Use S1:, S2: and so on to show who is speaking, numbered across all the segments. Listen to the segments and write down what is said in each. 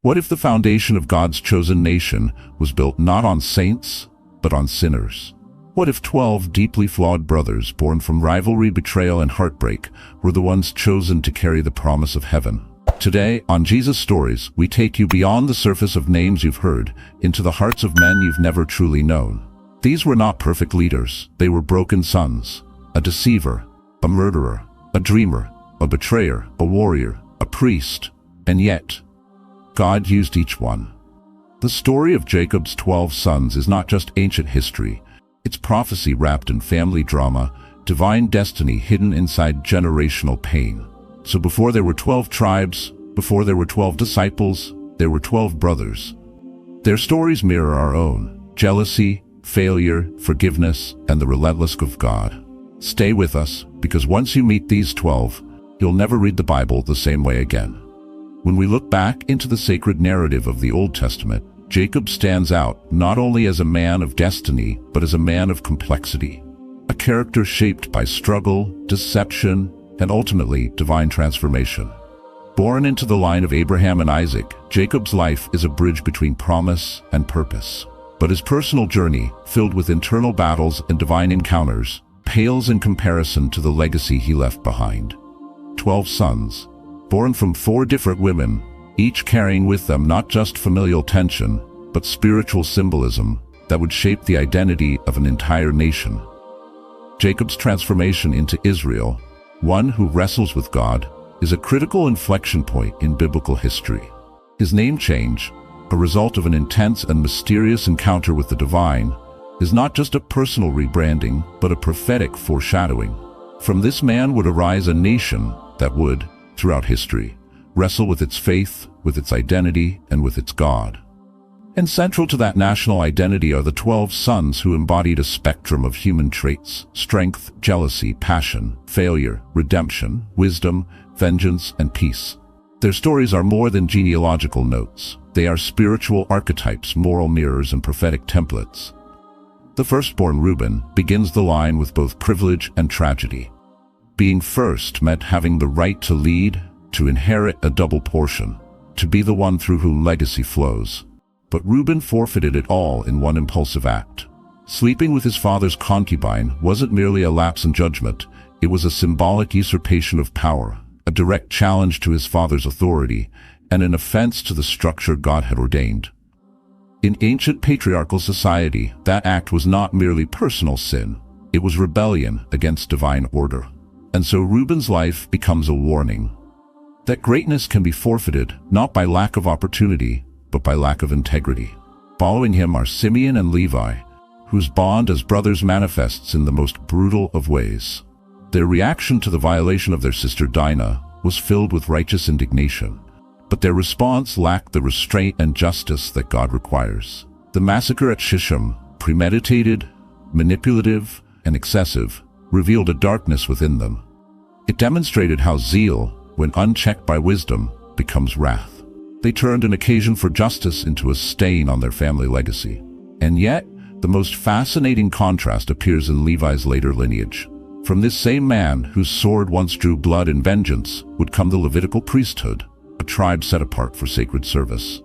S1: What if the foundation of God's chosen nation was built not on saints, but on sinners? What if 12 deeply flawed brothers born from rivalry, betrayal, and heartbreak were the ones chosen to carry the promise of heaven? Today, on Jesus Stories, we take you beyond the surface of names you've heard into the hearts of men you've never truly known. These were not perfect leaders. They were broken sons, a deceiver, a murderer, a dreamer, a betrayer, a warrior, a priest, and yet, God used each one. The story of Jacob's 12 sons is not just ancient history. It's prophecy wrapped in family drama, divine destiny hidden inside generational pain. So before there were 12 tribes, before there were 12 disciples, there were 12 brothers. Their stories mirror our own: jealousy, failure, forgiveness, and the relentless of God. Stay with us, because once you meet these 12, you'll never read the Bible the same way again. When we look back into the sacred narrative of the Old Testament, Jacob stands out not only as a man of destiny, but as a man of complexity. A character shaped by struggle, deception, and ultimately divine transformation. Born into the line of Abraham and Isaac, Jacob's life is a bridge between promise and purpose. But his personal journey, filled with internal battles and divine encounters, pales in comparison to the legacy he left behind. 12 sons, born from 4 different women, each carrying with them not just familial tension, but spiritual symbolism that would shape the identity of an entire nation. Jacob's transformation into Israel, one who wrestles with God, is a critical inflection point in biblical history. His name change, a result of an intense and mysterious encounter with the divine, is not just a personal rebranding, but a prophetic foreshadowing. From this man would arise a nation that would, throughout history, wrestle with its faith, with its identity, and with its God. And central to that national identity are the 12 sons who embodied a spectrum of human traits: strength, jealousy, passion, failure, redemption, wisdom, vengeance, and peace. Their stories are more than genealogical notes. They are spiritual archetypes, moral mirrors, and prophetic templates. The firstborn Reuben begins the line with both privilege and tragedy. Being first meant having the right to lead, to inherit a double portion, to be the one through whom legacy flows. But Reuben forfeited it all in one impulsive act. Sleeping with his father's concubine wasn't merely a lapse in judgment, it was a symbolic usurpation of power, a direct challenge to his father's authority, and an offense to the structure God had ordained. In ancient patriarchal society, that act was not merely personal sin, it was rebellion against divine order. And so Reuben's life becomes a warning that greatness can be forfeited not by lack of opportunity, but by lack of integrity. Following him are Simeon and Levi, whose bond as brothers manifests in the most brutal of ways. Their reaction to the violation of their sister Dinah was filled with righteous indignation, but their response lacked the restraint and justice that God requires. The massacre at Shechem, premeditated, manipulative, and excessive, revealed a darkness within them. It demonstrated how zeal, when unchecked by wisdom, becomes wrath. They turned an occasion for justice into a stain on their family legacy. And yet, the most fascinating contrast appears in Levi's later lineage. From this same man, whose sword once drew blood and vengeance, would come the Levitical priesthood, a tribe set apart for sacred service.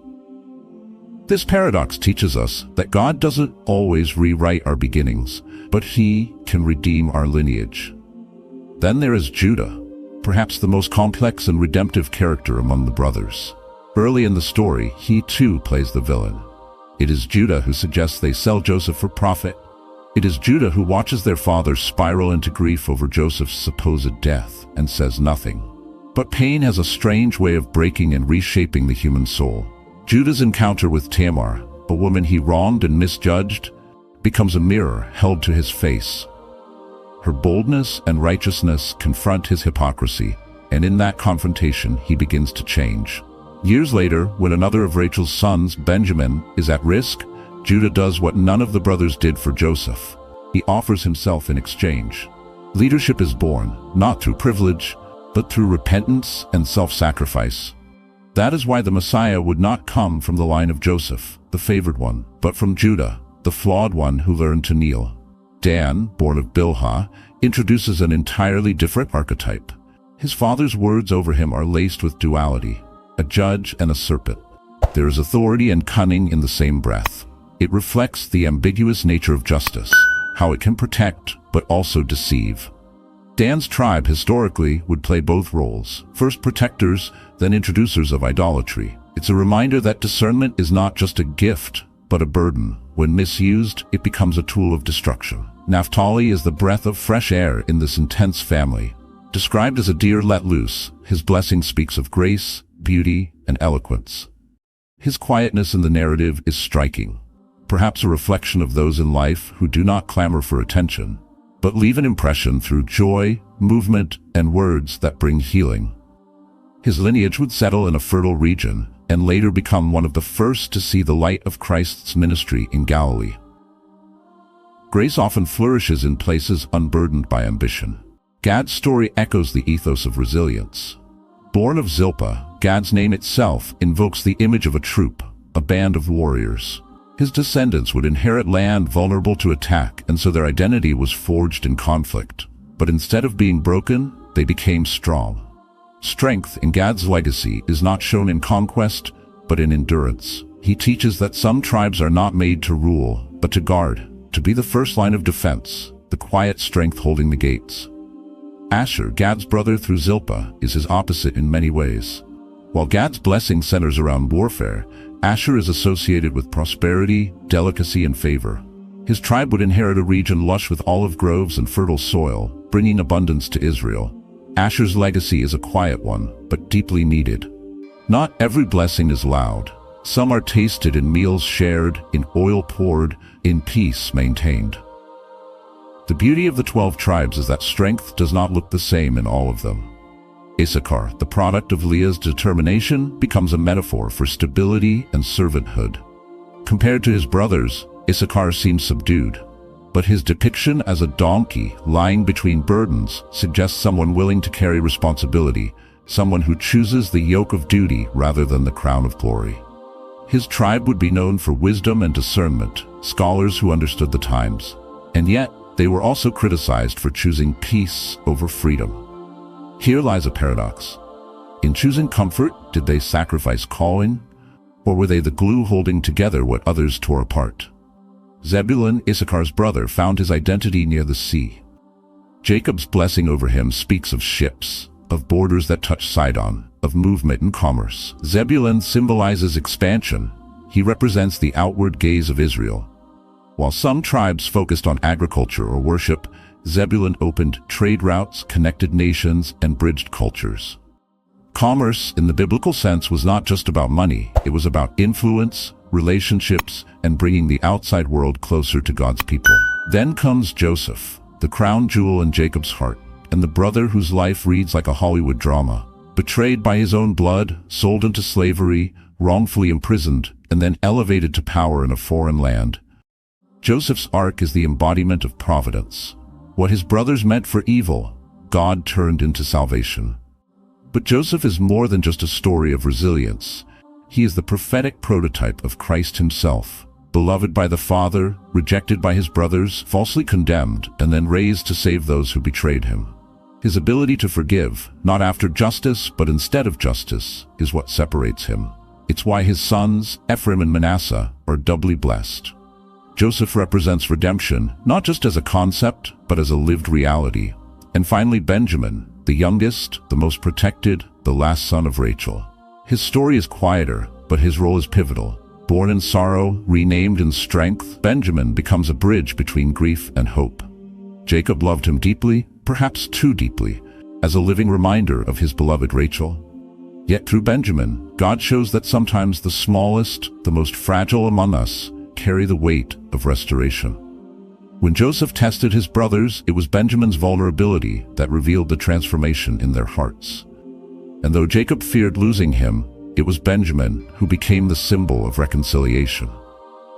S1: This paradox teaches us that God doesn't always rewrite our beginnings, but He can redeem our lineage. Then there is Judah, perhaps the most complex and redemptive character among the brothers. Early in the story, he too plays the villain. It is Judah who suggests they sell Joseph for profit. It is Judah who watches their father spiral into grief over Joseph's supposed death and says nothing. But pain has a strange way of breaking and reshaping the human soul. Judah's encounter with Tamar, a woman he wronged and misjudged, becomes a mirror held to his face. Her boldness and righteousness confront his hypocrisy, and in that confrontation he begins to change. Years later, when another of Rachel's sons, Benjamin, is at risk, Judah does what none of the brothers did for Joseph. He offers himself in exchange. Leadership is born, not through privilege, but through repentance and self-sacrifice. That is why the Messiah would not come from the line of Joseph, the favored one, but from Judah, the flawed one who learned to kneel. Dan, born of Bilhah, introduces an entirely different archetype. His father's words over him are laced with duality, a judge and a serpent. There is authority and cunning in the same breath. It reflects the ambiguous nature of justice, how it can protect but also deceive. Dan's tribe historically would play both roles, first protectors, then introducers of idolatry. It's a reminder that discernment is not just a gift, but a burden. When misused, it becomes a tool of destruction. Naphtali is the breath of fresh air in this intense family. Described as a deer let loose, his blessing speaks of grace, beauty, and eloquence. His quietness in the narrative is striking, perhaps a reflection of those in life who do not clamor for attention, but leave an impression through joy, movement, and words that bring healing. His lineage would settle in a fertile region, and later become one of the first to see the light of Christ's ministry in Galilee. Grace often flourishes in places unburdened by ambition. Gad's story echoes the ethos of resilience. Born of Zilpah, Gad's name itself invokes the image of a troop, a band of warriors. His descendants would inherit land vulnerable to attack, and so their identity was forged in conflict. But instead of being broken, they became strong. Strength in Gad's legacy is not shown in conquest, but in endurance. He teaches that some tribes are not made to rule, but to guard, to be the first line of defense, the quiet strength holding the gates. Asher, Gad's brother through Zilpah, is his opposite in many ways. While Gad's blessing centers around warfare, Asher is associated with prosperity, delicacy, and favor. His tribe would inherit a region lush with olive groves and fertile soil, bringing abundance to Israel. Asher's legacy is a quiet one, but deeply needed. Not every blessing is loud. Some are tasted in meals shared, in oil poured, in peace maintained. The beauty of the 12 tribes is that strength does not look the same in all of them. Issachar, the product of Leah's determination, becomes a metaphor for stability and servanthood. Compared to his brothers, Issachar seems subdued, but his depiction as a donkey lying between burdens suggests someone willing to carry responsibility, someone who chooses the yoke of duty rather than the crown of glory. His tribe would be known for wisdom and discernment, scholars who understood the times, and yet they were also criticized for choosing peace over freedom. Here lies a paradox. In choosing comfort, did they sacrifice calling, or were they the glue holding together what others tore apart? Zebulun, Issachar's brother, found his identity near the sea. Jacob's blessing over him speaks of ships, of borders that touch Sidon, of movement and commerce. Zebulun symbolizes expansion. He represents the outward gaze of Israel. While some tribes focused on agriculture or worship, Zebulun opened trade routes, connected nations, and bridged cultures. Commerce, in the biblical sense, was not just about money. It was about influence, relationships, and bringing the outside world closer to God's people. Then comes Joseph, the crown jewel in Jacob's heart, and the brother whose life reads like a Hollywood drama. Betrayed by his own blood, sold into slavery, wrongfully imprisoned, and then elevated to power in a foreign land. Joseph's arc is the embodiment of providence. What his brothers meant for evil, God turned into salvation. But Joseph is more than just a story of resilience. He is the prophetic prototype of Christ himself, beloved by the Father, rejected by his brothers, falsely condemned, and then raised to save those who betrayed him. His ability to forgive, not after justice, but instead of justice, is what separates him. It's why his sons, Ephraim and Manasseh, are doubly blessed. Joseph represents redemption, not just as a concept, but as a lived reality. And finally, Benjamin, the youngest, the most protected, the last son of Rachel. His story is quieter, but his role is pivotal. Born in sorrow, renamed in strength, Benjamin becomes a bridge between grief and hope. Jacob loved him deeply, perhaps too deeply, as a living reminder of his beloved Rachel. Yet through Benjamin, God shows that sometimes the smallest, the most fragile among us, carry the weight of restoration. When Joseph tested his brothers, it was Benjamin's vulnerability that revealed the transformation in their hearts. And though Jacob feared losing him, it was Benjamin who became the symbol of reconciliation.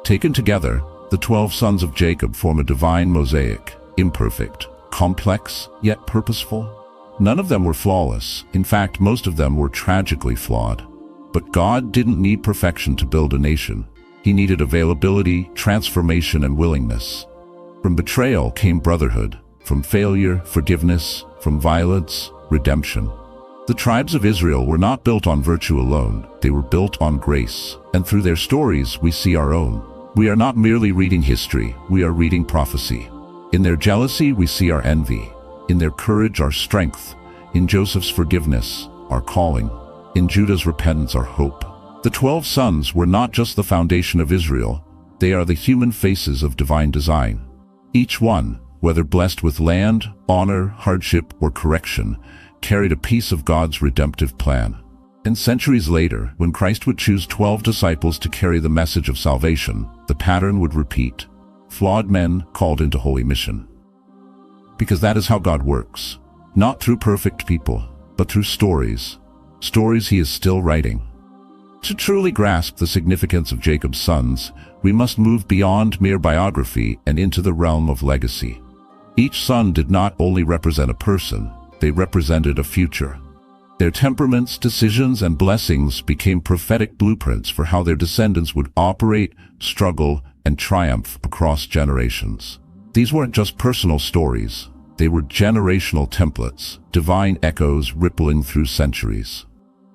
S1: Taken together, the 12 sons of Jacob form a divine mosaic, imperfect, complex, yet purposeful. None of them were flawless. In fact, most of them were tragically flawed. But God didn't need perfection to build a nation. He needed availability, transformation, and willingness. From betrayal came brotherhood. From failure, forgiveness. From violence, redemption. The tribes of Israel were not built on virtue alone, they were built on grace, and through their stories we see our own. We are not merely reading history, we are reading prophecy. In their jealousy we see our envy, in their courage our strength, in Joseph's forgiveness our calling, in Judah's repentance our hope. The 12 sons were not just the foundation of Israel, they are the human faces of divine design. Each one, whether blessed with land, honor, hardship, or correction, carried a piece of God's redemptive plan. And centuries later, when Christ would choose 12 disciples to carry the message of salvation, the pattern would repeat. Flawed men called into holy mission. Because that is how God works. Not through perfect people, but through stories. Stories he is still writing. To truly grasp the significance of Jacob's sons, we must move beyond mere biography and into the realm of legacy. Each son did not only represent a person, they represented a future. Their temperaments, decisions, and blessings became prophetic blueprints for how their descendants would operate, struggle, and triumph across generations. These weren't just personal stories, they were generational templates, divine echoes rippling through centuries.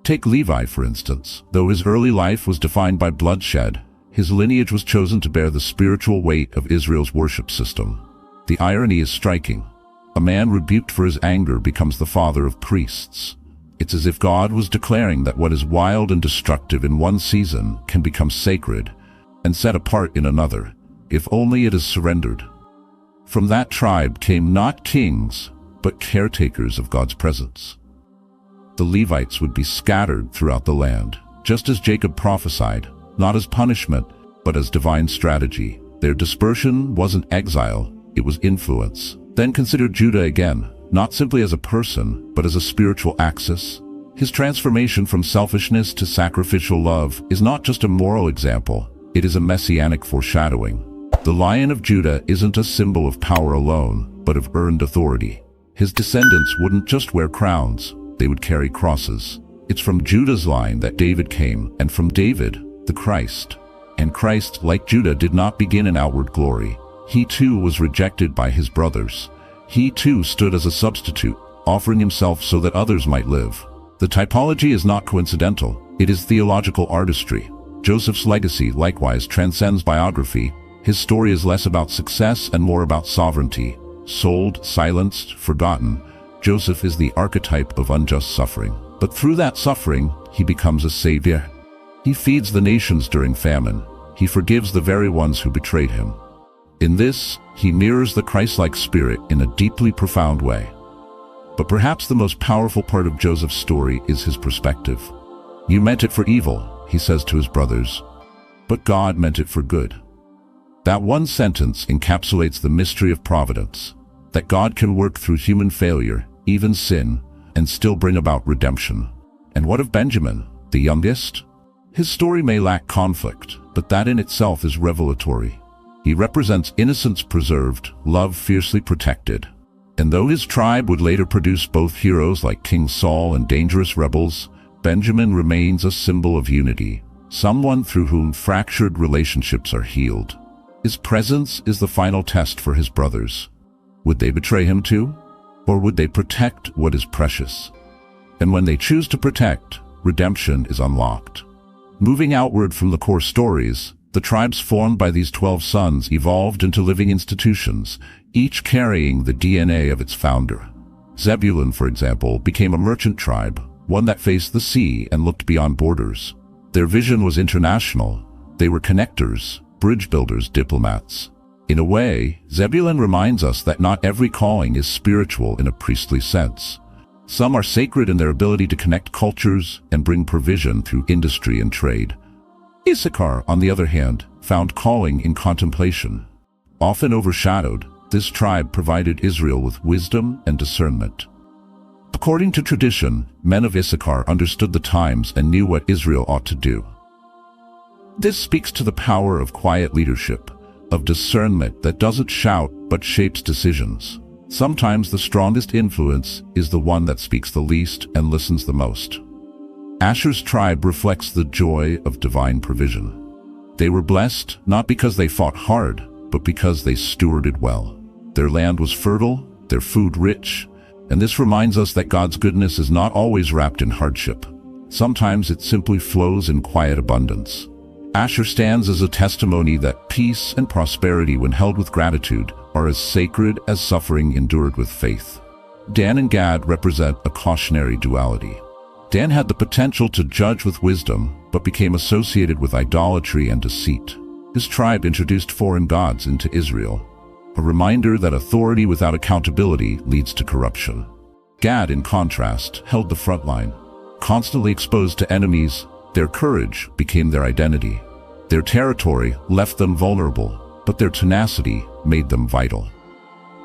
S1: Take Levi, for instance. Though his early life was defined by bloodshed, his lineage was chosen to bear the spiritual weight of Israel's worship system. The irony is striking. A man rebuked for his anger becomes the father of priests. It's as if God was declaring that what is wild and destructive in one season can become sacred and set apart in another, if only it is surrendered. From that tribe came not kings, but caretakers of God's presence. The Levites would be scattered throughout the land, just as Jacob prophesied, not as punishment, but as divine strategy. Their dispersion wasn't exile, it was influence. Then consider Judah again, not simply as a person, but as a spiritual axis. His transformation from selfishness to sacrificial love is not just a moral example, it is a messianic foreshadowing. The Lion of Judah isn't a symbol of power alone, but of earned authority. His descendants wouldn't just wear crowns, they would carry crosses. It's from Judah's line that David came, and from David, the Christ. And Christ, like Judah, did not begin in outward glory. He too was rejected by his brothers. He too stood as a substitute, offering himself so that others might live. The typology is not coincidental, it is theological artistry. Joseph's legacy likewise transcends biography. His story is less about success and more about sovereignty. Sold, silenced, forgotten, Joseph is the archetype of unjust suffering. But through that suffering, he becomes a savior. He feeds the nations during famine. He forgives the very ones who betrayed him. In this, he mirrors the Christ-like spirit in a deeply profound way. But perhaps the most powerful part of Joseph's story is his perspective. "You meant it for evil," he says to his brothers, "but God meant it for good." That one sentence encapsulates the mystery of providence, that God can work through human failure, even sin, and still bring about redemption. And what of Benjamin, the youngest? His story may lack conflict, but that in itself is revelatory. He represents innocence preserved, love fiercely protected. And though his tribe would later produce both heroes like King Saul and dangerous rebels, Benjamin remains a symbol of unity, someone through whom fractured relationships are healed. His presence is the final test for his brothers. Would they betray him too? Or would they protect what is precious? And when they choose to protect, redemption is unlocked. Moving outward from the core stories, the tribes formed by these 12 sons evolved into living institutions, each carrying the DNA of its founder. Zebulun, for example, became a merchant tribe, one that faced the sea and looked beyond borders. Their vision was international. They were connectors, bridge builders, diplomats. In a way, Zebulun reminds us that not every calling is spiritual in a priestly sense. Some are sacred in their ability to connect cultures and bring provision through industry and trade. Issachar, on the other hand, found calling in contemplation. Often overshadowed, this tribe provided Israel with wisdom and discernment. According to tradition, men of Issachar understood the times and knew what Israel ought to do. This speaks to the power of quiet leadership, of discernment that doesn't shout but shapes decisions. Sometimes the strongest influence is the one that speaks the least and listens the most. Asher's tribe reflects the joy of divine provision. They were blessed not because they fought hard, but because they stewarded well. Their land was fertile, their food rich, And this reminds us that God's goodness is not always wrapped in hardship. Sometimes it simply flows in quiet abundance. Asher stands as a testimony that peace and prosperity, when held with gratitude, are as sacred as suffering endured with faith. Dan and Gad represent a cautionary duality. Dan had the potential to judge with wisdom, but became associated with idolatry and deceit. His tribe introduced foreign gods into Israel, a reminder that authority without accountability leads to corruption. Gad, in contrast, held the front line. Constantly exposed to enemies, their courage became their identity. Their territory left them vulnerable, but their tenacity made them vital.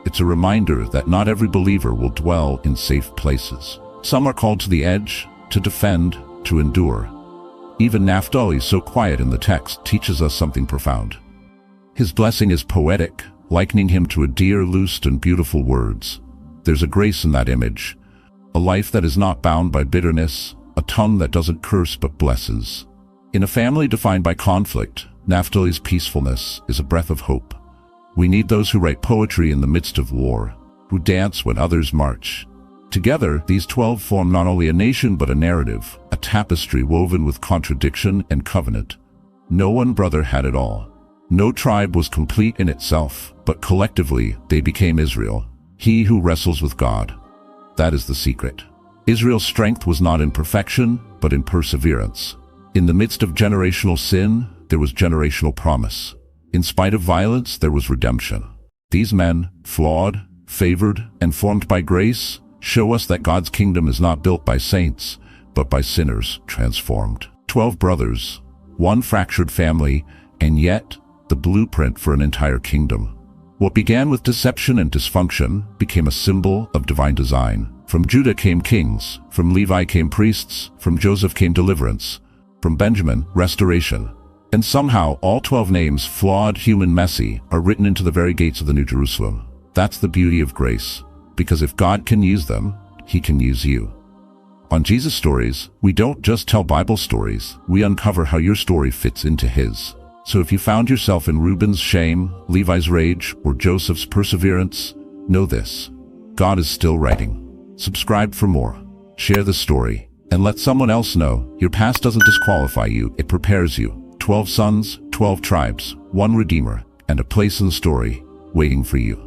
S1: It's a reminder that not every believer will dwell in safe places. Some are called to the edge, to defend, to endure. Even Naphtali, so quiet in the text, teaches us something profound. His blessing is poetic, likening him to a deer loosed in beautiful words. There's a grace in that image, a life that is not bound by bitterness, a tongue that doesn't curse but blesses. In a family defined by conflict, Naphtali's peacefulness is a breath of hope. We need those who write poetry in the midst of war, who dance when others march. Together, these 12 form not only a nation but a narrative, a tapestry woven with contradiction and covenant. No one brother had it all. No tribe was complete in itself, but collectively they became Israel, he who wrestles with God. That is the secret. Israel's strength was not in perfection, but in perseverance. In the midst of generational sin, there was generational promise. In spite of violence, there was redemption. These men, flawed, favored, and formed by grace, show us that God's kingdom is not built by saints, but by sinners transformed. 12 brothers, one fractured family, and yet the blueprint for an entire kingdom. What began with deception and dysfunction became a symbol of divine design. From Judah came kings, from Levi came priests, from Joseph came deliverance, from Benjamin, restoration. And somehow all 12 names, flawed, human, messy, are written into the very gates of the New Jerusalem. That's the beauty of grace, because if God can use them, He can use you. On Jesus Stories, we don't just tell Bible stories, we uncover how your story fits into His. So if you found yourself in Reuben's shame, Levi's rage, or Joseph's perseverance, know this: God is still writing. Subscribe for more, share the story, and let someone else know your past doesn't disqualify you, it prepares you. 12 sons, 12 tribes, one Redeemer, and a place in the story waiting for you.